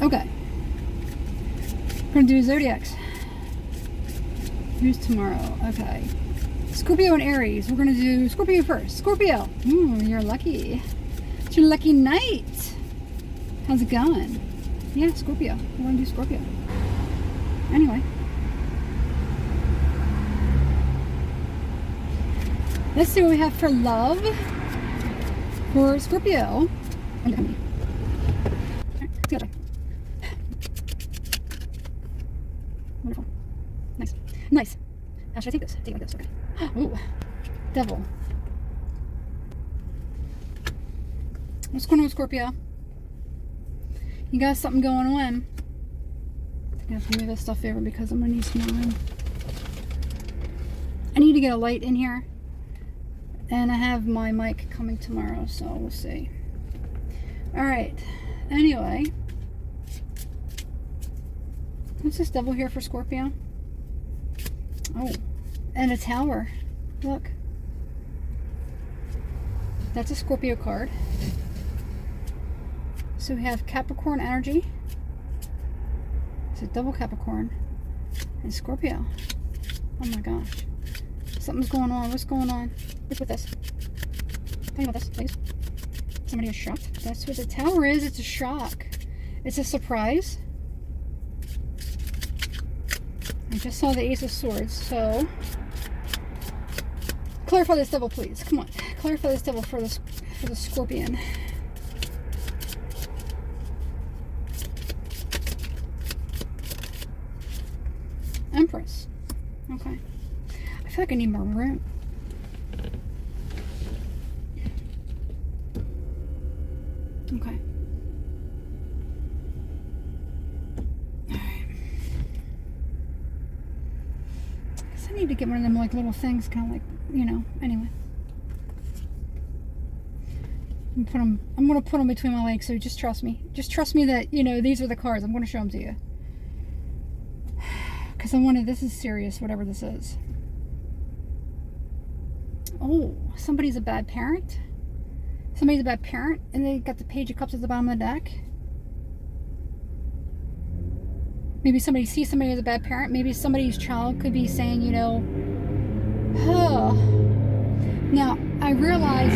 Okay. We're going to do zodiacs. Who's tomorrow? Okay. Scorpio and Aries. We're going to do Scorpio first. Scorpio. You're lucky. It's your lucky night. How's it going? Yeah, Scorpio. We're going to do Scorpio. Anyway. Let's see what we have for love for Scorpio. Wonderful. Nice. Nice. How should I take this? Take like this. Okay. Ooh. Devil. What's going on with Scorpio? You got something going on. I have to move this stuff over because I'm going to need some more room. I need to get a light in here. And I have my mic coming tomorrow, so we'll see. Alright. Anyway. What's this devil here for Scorpio? Oh. And a tower. Look. That's a Scorpio card. So we have Capricorn energy. It's a double Capricorn. And Scorpio. Oh my gosh. Something's going on. What's going on? What's with this? Tell me about this, please. Somebody is shocked. That's what the tower is. It's a shock. It's a surprise. I just saw the Ace of Swords, so clarify this devil, please. Come on, clarify this devil for the Scorpion. Empress. Okay. I feel like I need more room. Okay. Alright. Guess I need to get one of them like little things, kind of like, you know, anyway. I'm gonna put them between my legs, so just trust me. Just trust me that, you know, these are the cards. I'm gonna show them to you. Because I wanted, this is serious, whatever this is. Oh, somebody's a bad parent. Somebody's a bad parent, and they got the Page of Cups at the bottom of the deck. Maybe somebody sees somebody as a bad parent. Maybe somebody's child could be saying, you know, oh. Now, I realize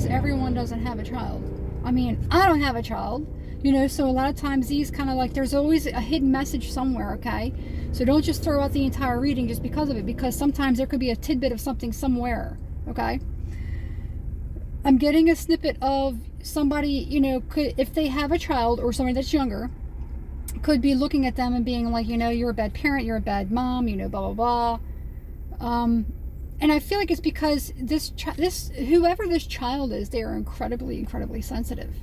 everyone doesn't have a child. I mean, I don't have a child, you know, so a lot of times these kind of like, there's always a hidden message somewhere, okay? So don't just throw out the entire reading just because of it, because sometimes there could be a tidbit of something somewhere, okay? I'm getting a snippet of somebody, you know, could, if they have a child or somebody that's younger, could be looking at them and being like, you know, you're a bad parent, you're a bad mom, you know, blah, blah, blah. And I feel like it's because whoever this child is, they are incredibly, incredibly sensitive.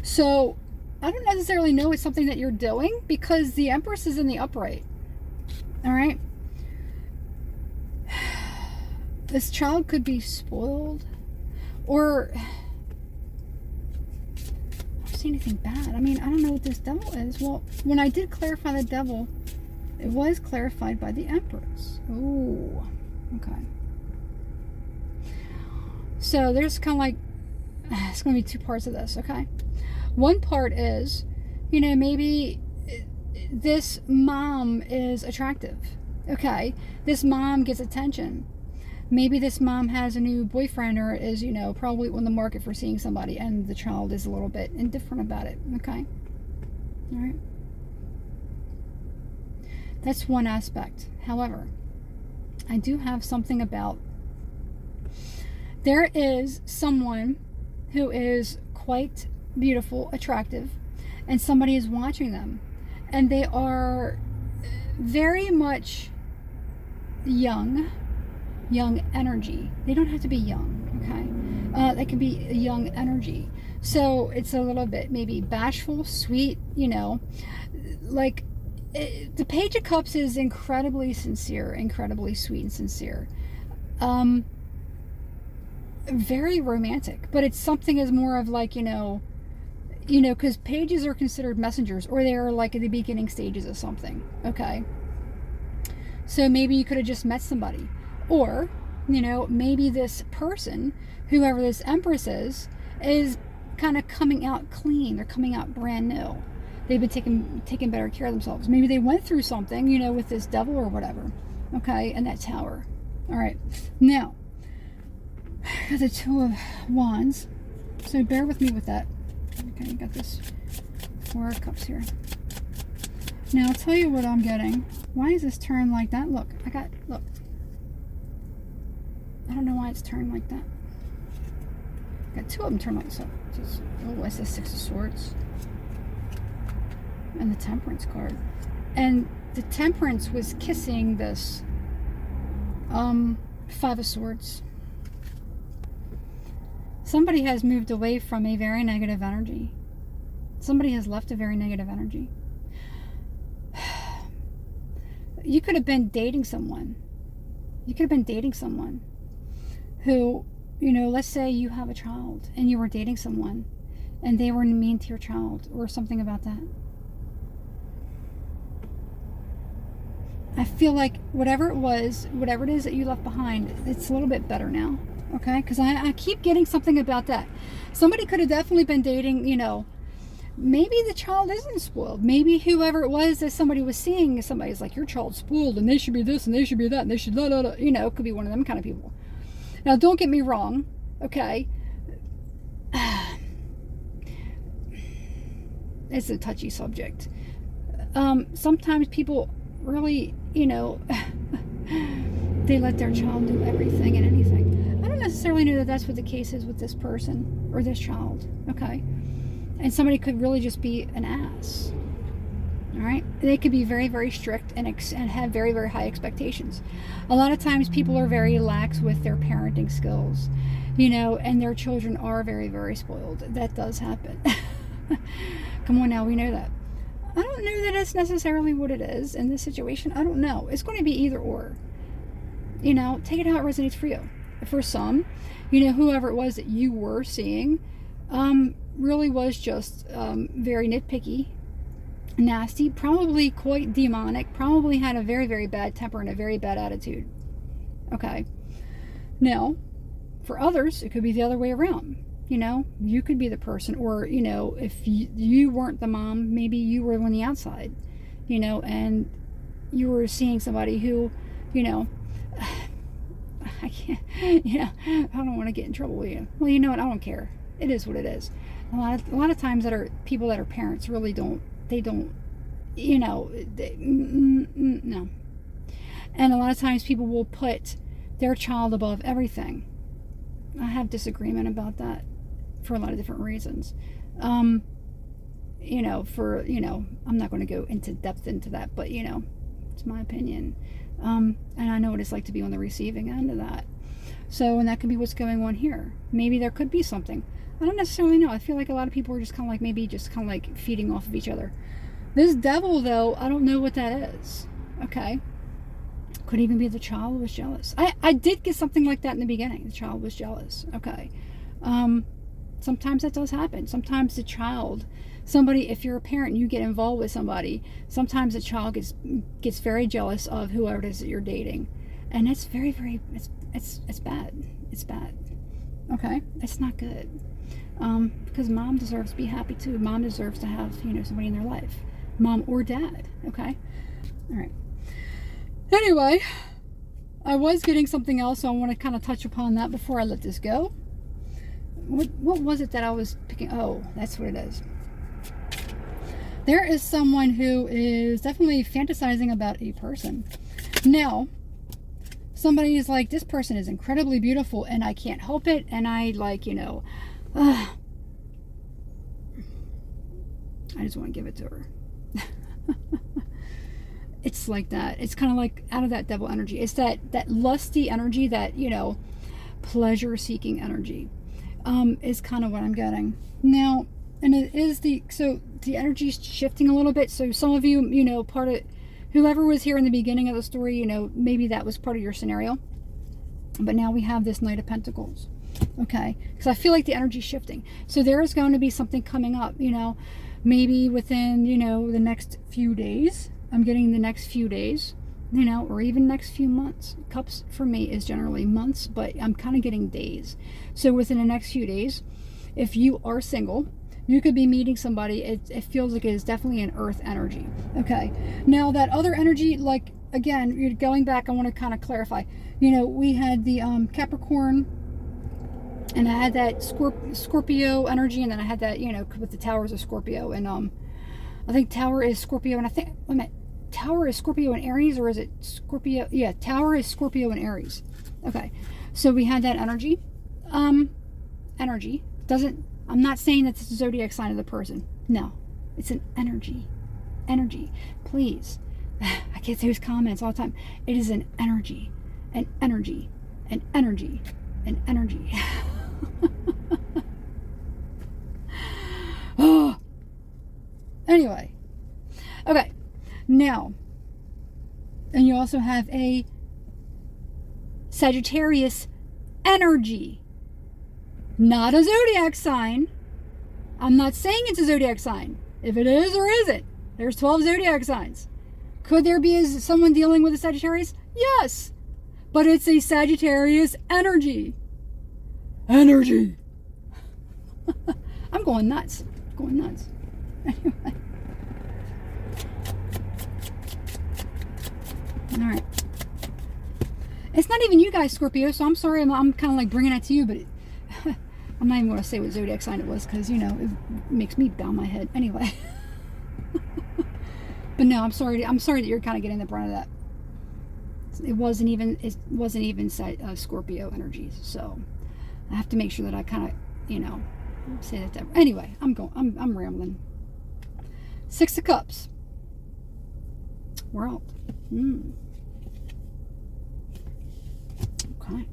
So I don't necessarily know it's something that you're doing, because the Empress is in the upright. All right. This child could be spoiled, or I don't see anything bad. I mean, I don't know what this devil is. Well, when I did clarify the devil, it was clarified by the Empress. Oh, okay. So there's kind of like, it's going to be two parts of this, okay? One part is, you know, maybe this mom is attractive, okay? This mom gets attention. Maybe this mom has a new boyfriend, or is, you know, probably on the market for seeing somebody, and the child is a little bit indifferent about it, okay? All right. That's one aspect. However, I do have something about, there is someone who is quite beautiful, attractive, and somebody is watching them, and they are very much young energy. They don't have to be young, okay? They can be a young energy. So it's a little bit maybe bashful, sweet, you know, like the Page of Cups is incredibly sincere, incredibly sweet and sincere. Very romantic, but it's something is more of like, you know, because pages are considered messengers, or they're like at the beginning stages of something, okay? So maybe you could have just met somebody, or, you know, maybe this person, whoever this Empress is kind of coming out clean. They're coming out brand new. They've been taking better care of themselves. Maybe they went through something, you know, with this devil or whatever. Okay, and that Tower. All right, now got the Two of Wands. So bear with me with that. Okay, got this Four of Cups here. Now I'll tell you what I'm getting. Why is this turned like that? Look, look. I don't know why it's turned like that. Got two of them turned like so. Oh, it's the Six of Swords. And the Temperance card. And the Temperance was kissing this Five of Swords. Somebody has moved away from a very negative energy. Somebody has left a very negative energy. You could have been dating someone. You could have been dating someone who, you know, let's say you have a child and you were dating someone and they were mean to your child or something about that. I feel like whatever it was, whatever it is that you left behind, it's a little bit better now. Okay? Because I keep getting something about that. Somebody could have definitely been dating, you know, maybe the child isn't spoiled. Maybe whoever it was that somebody was seeing, somebody's like, your child's spoiled and they should be this and they should be that and they should blah, blah, blah. You know, it could be one of them kind of people. Now, don't get me wrong. Okay? It's a touchy subject. Sometimes people really, you know, they let their child do everything and anything. I don't necessarily know that that's what the case is with this person or this child, okay? And somebody could really just be an ass, all right? They could be very, very strict and have very, very high expectations. A lot of times people are very lax with their parenting skills, you know, and their children are very, very spoiled. That does happen. Come on now, we know that. I don't know that it's necessarily what it is in this situation. I don't know. It's going to be either or. You know, take it how it resonates for you. For some, you know, whoever it was that you were seeing really was just very nitpicky, nasty, probably quite demonic, probably had a very, very bad temper and a very bad attitude. Okay. Now, for others, it could be the other way around. You know, you could be the person, or, you know, if you weren't the mom, maybe you were on the outside, you know, and you were seeing somebody who, you know, I can't, you know, I don't want to get in trouble with you. Well, you know what? I don't care. It is what it is. A lot of times that are people that are parents really don't, you know, no. And a lot of times people will put their child above everything. I have disagreement about that for a lot of different reasons. You know, I'm not going to go into depth into that, but, you know, it's my opinion. And I know what it's like to be on the receiving end of that. So, and that could be what's going on here. Maybe there could be something. I don't necessarily know. I feel like a lot of people are just kind of like, maybe just kind of like feeding off of each other. This devil, though, I don't know what that is. Okay. Could even be the child was jealous. I did get something like that in the beginning. The child was jealous. Okay. Sometimes that does happen. Sometimes the child, somebody, if you're a parent and you get involved with somebody, sometimes the child gets very jealous of whoever it is that you're dating. And it's very, very, it's bad. It's bad. Okay. It's not good. Because mom deserves to be happy too. Mom deserves to have, you know, somebody in their life. Mom or dad. Okay. All right. Anyway, I was getting something else, so I want to kind of touch upon that before I let this go. What was it that I was picking? Oh, that's what it is. There is someone who is definitely fantasizing about a person. Now, somebody is like, this person is incredibly beautiful and I can't help it, and I like, you know, I just want to give it to her. It's like that. It's kind of like out of that devil energy. It's that lusty energy, that, you know, pleasure-seeking energy, is kind of what I'm getting. Now, and it is so the energy's shifting a little bit. So some of you, you know, part of, whoever was here in the beginning of the story, you know, maybe that was part of your scenario. But now we have this Knight of Pentacles. Okay. Because I feel like the energy's shifting. So there is going to be something coming up, you know, maybe within, you know, the next few days. I'm getting the next few days, you know, or even next few months. Cups for me is generally months, but I'm kind of getting days. So within the next few days, if you are single, you could be meeting somebody. It feels like it is definitely an earth energy. Okay. Now that other energy, like, again, you're going back, I want to kind of clarify. You know, we had the Capricorn, and I had that Scorpio energy, and then I had that, you know, with the towers of Scorpio, and I think Tower is Scorpio, and I think, wait a minute, Tower is Scorpio and Aries, or is it Scorpio? Yeah, Tower is Scorpio and Aries. Okay, so we had that energy. Energy doesn't, I'm not saying that it's the zodiac sign of the person. No, it's an energy. Energy, please. I get those comments all the time. It is an energy, an energy, an energy, an energy. Oh. Anyway, okay, now, and you also have a Sagittarius energy, not a zodiac sign. I'm not saying it's a zodiac sign. If it is or isn't, there's 12 zodiac signs. Could there be someone dealing with a Sagittarius? Yes, but it's a Sagittarius energy. Energy. I'm going nuts. Going nuts. Anyway. All right. It's not even you guys, Scorpio, so I'm sorry I'm kind of like bringing it to you, but I'm not even going to say what zodiac sign it was because, you know, it makes me bow my head. Anyway. But no, I'm sorry that you're kind of getting the brunt of that. It wasn't even Scorpio energies, so I have to make sure that I kind of, you know, say that. Anyway, I'm rambling. Six of Cups. World. Okay.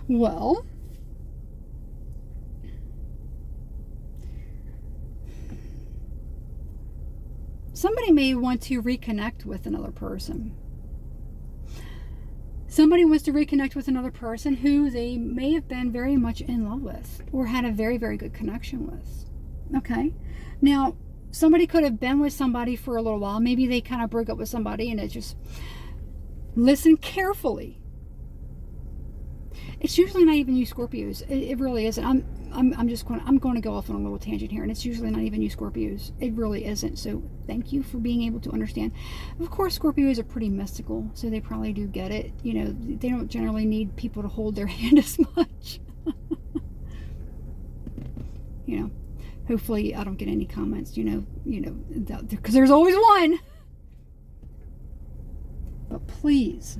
Well, somebody may want to reconnect with another person. Somebody wants to reconnect with another person who they may have been very much in love with or had a very, very good connection with. Okay. Now, somebody could have been with somebody for a little while. Maybe they kind of broke up with somebody and it just, listen carefully. It's usually not even you Scorpios. It really isn't. I'm going to go off on a little tangent here, and it's usually not even you Scorpios. It really isn't. So thank you for being able to understand. Of course, Scorpios are pretty mystical, so they probably do get it. You know, they don't generally need people to hold their hand as much. You know, hopefully I don't get any comments. You know, because there's always one. But please.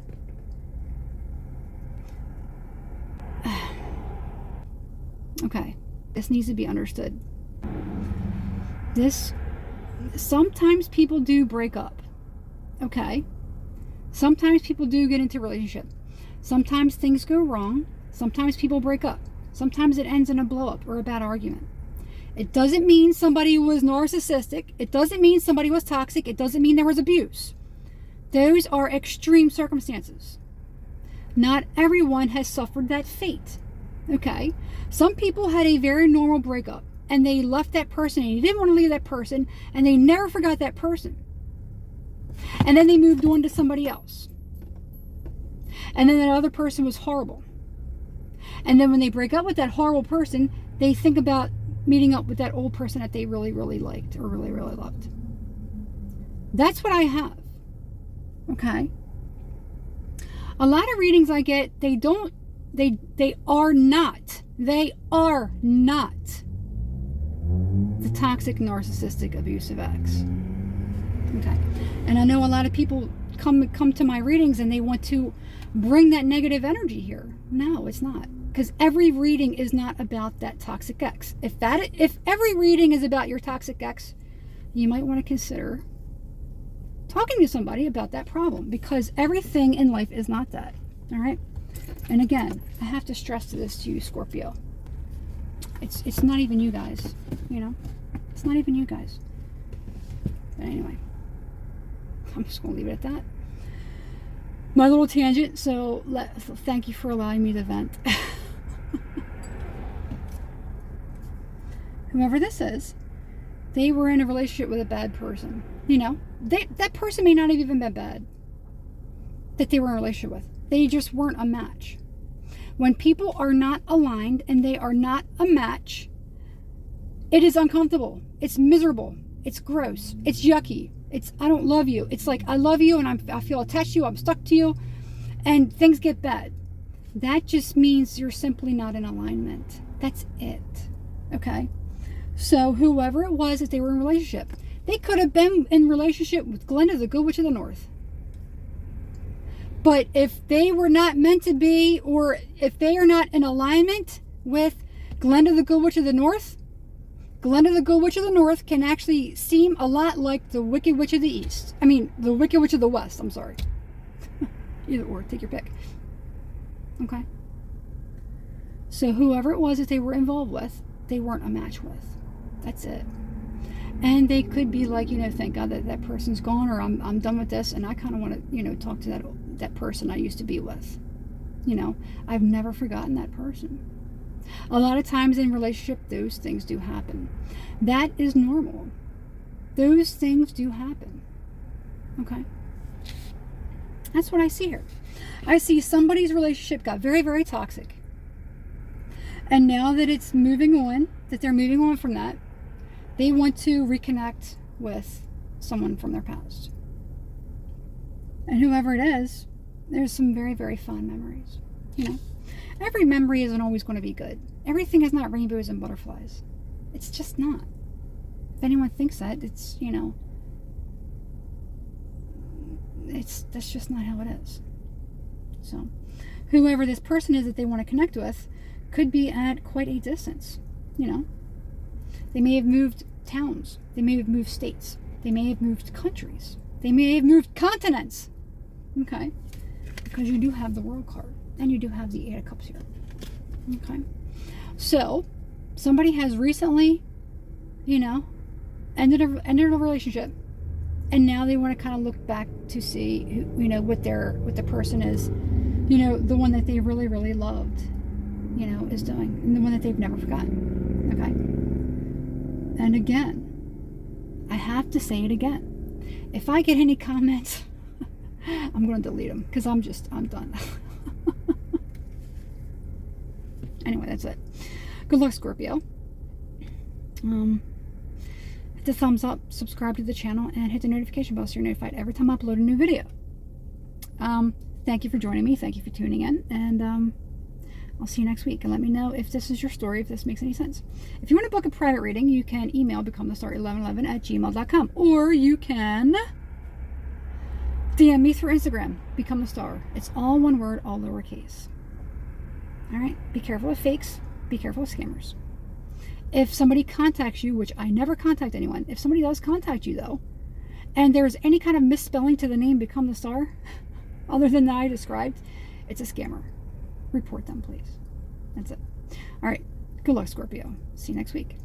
Okay, this needs to be understood. Sometimes people do break up. Okay? Sometimes people do get into a relationship. Sometimes things go wrong. Sometimes people break up. Sometimes it ends in a blow up or a bad argument. It doesn't mean somebody was narcissistic. It doesn't mean somebody was toxic. It doesn't mean there was abuse. Those are extreme circumstances. Not everyone has suffered that fate. Okay? Some people had a very normal breakup and they left that person and you didn't want to leave that person and they never forgot that person. And then they moved on to somebody else. And then that other person was horrible. And then when they break up with that horrible person, they think about meeting up with that old person that they really, really liked or really, really loved. That's what I have. Okay? A lot of readings I get, they are not the toxic, narcissistic, abusive ex. Okay. And I know a lot of people come to my readings and they want to bring that negative energy here. No, it's not. Because every reading is not about that toxic ex. If every reading is about your toxic ex, you might want to consider talking to somebody about that problem, because everything in life is not that. All right? And again, I have to stress this to you, Scorpio. It's not even you guys, you know? It's not even you guys. But anyway, I'm just going to leave it at that. My little tangent, so thank you for allowing me to vent. Whoever this is, they were in a relationship with a bad person. You know, that person may not have even been bad that they were in a relationship with. They just weren't a match. When people are not aligned and they are not a match, It is uncomfortable. It's miserable. It's gross. It's yucky. It's, I don't love you. It's like, I love you and I feel attached to you. I'm stuck to you. And things get bad. That just means you're simply not in alignment. That's it. Okay? So whoever it was that they were in a relationship, they could have been in relationship with Glenda, the Good Witch of the North. But if they were not meant to be, or if they are not in alignment with Glenda, the Good Witch of the North, Glenda, the Good Witch of the North can actually seem a lot like the Wicked Witch of the East. I mean, the Wicked Witch of the West. I'm sorry. Either or, take your pick. Okay? So whoever it was that they were involved with, they weren't a match with. That's it. And they could be like, you know, thank God that that person's gone, or I'm done with this, and I kind of want to, you know, talk to that person I used to be with. You know, I've never forgotten that person. A lot of times in relationship, those things do happen. That is normal. Those things do happen. Okay? That's what I see here. I see somebody's relationship got very, very toxic. And now that it's moving on, that they're moving on from that, they want to reconnect with someone from their past. And whoever it is, there's some very, very fond memories. You know, every memory isn't always going to be good. Everything is not rainbows and butterflies. It's just not. If anyone thinks that, it's, you know, that's just not how it is. So, whoever this person is that they want to connect with could be at quite a distance, you know. They may have moved towns. They may have moved states. They may have moved countries. They may have moved continents. Okay? Because you do have the World card. And you do have the Eight of Cups here. Okay? So, somebody has recently, you know, ended a relationship. And now they want to kind of look back to see, who, you know, what the person is, you know, the one that they really, really loved, you know, is doing. And the one that they've never forgotten. Okay? And again, I have to say it again. If I get any comments, I'm going to delete them because I'm done. Anyway, that's it. Good luck, Scorpio. Hit the thumbs up, subscribe to the channel, and hit the notification bell so you're notified every time I upload a new video. Thank you for joining me. Thank you for tuning in. And I'll see you next week. And let me know if this is your story, if this makes any sense. If you want to book a private reading, you can email becomethestar1111@gmail.com. Or you can DM me through Instagram, Become the Star. It's all one word, all lowercase. Alright? Be careful with fakes. Be careful with scammers. If somebody contacts you, which I never contact anyone, if somebody does contact you though, and there's any kind of misspelling to the name Become the Star, other than that I described, it's a scammer. Report them, please. That's it. Alright. Good luck, Scorpio. See you next week.